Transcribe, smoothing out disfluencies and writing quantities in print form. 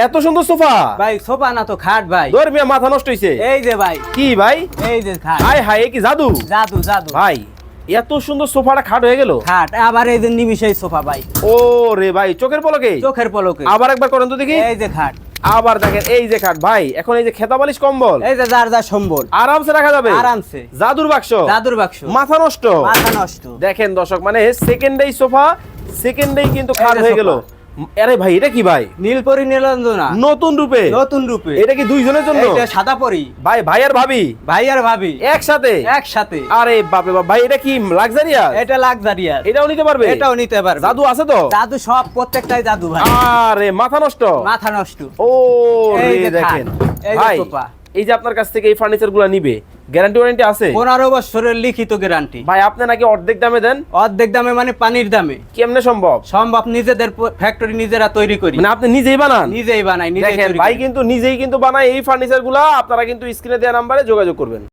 এত সুন্দর সোফা ভাই সোফা না তো খাট ভাই। ধর মিয়া মাথা নষ্ট হইছে। এই যে ভাই, কি ভাই? এই যে খাট। হাই হাই, এ কি জাদু? জাদু জাদু ভাই এত সুন্দর সোফাটা খাট হয়ে গেল। খাট আবার এই যে নিমিষেই সোফা ভাই। ও রে ভাই, চোখের পলকে। চোখের পলকে। আবার একবার করেন তো দেখি। এই যে খাট। আবার দেখেন এই যে খাট ভাই, এখন এই যে খেতা বালিশ কম্বল এই যে যার যার সম্বল আরামসে রাখা যাবে। আরামসে। জাদুর বাক্স। জাদুর বাক্স। মাথা নষ্ট। মাথা নষ্ট। দেখেন দর্শক, মানে সেকেন্ডেই সোফা, সেকেন্ডেই কিন্তু খাট এই যে হয়ে গেল। সোফা। আরে ভাই এটা কি ভাই? নীলপরি নীলাঞ্জনা নতুন রূপে। নতুন রূপে। এটা কি দুইজনের জন্য? এটা সাদা পরি। ভাই ভাই আর ভাবি ভাই আর ভাবি একসাথে। একসাথে। আরে বাপ রে বাপ, ভাই এটা কি লাক্সারিয়াস? এটা লাক্সারিয়াস। এটাও নিতে পারবে? এটাও নিতে পারবে। জাদু আছে তো? জাদু সব প্রত্যেকটাই জাদু ভাই। আরে মাথা নষ্ট। মাথা নষ্ট। ও এই রে যে দেখেন খাট, এই যে ভাই, সোফা। এই যে আপনার কাছ থেকে এই ফার্নিচার গুলা নিবে, গ্যারান্টি ওয়ারেন্টি আছে? 15 বছরের লিখিত গ্যারান্টি। ভাই আপনি নাকি অর্ধেক দামে দেন? অর্ধেক দামে মানে পানির দামে। কেমনে সম্ভব? সম্ভব, নিজেদের ফ্যাক্টরি নিজেরা তৈরি করি। মানে আপনি নিজেই বানান? নিজেই বানাই, নিজেই দেখেন তৈরি ভাই করি। কিন্তু নিজেই কিন্তু বানায় এই ফার্নিচার গুলা। আপনারা কিন্তু স্ক্রিনে দেওয়া নাম্বারে যোগাযোগ করবেন।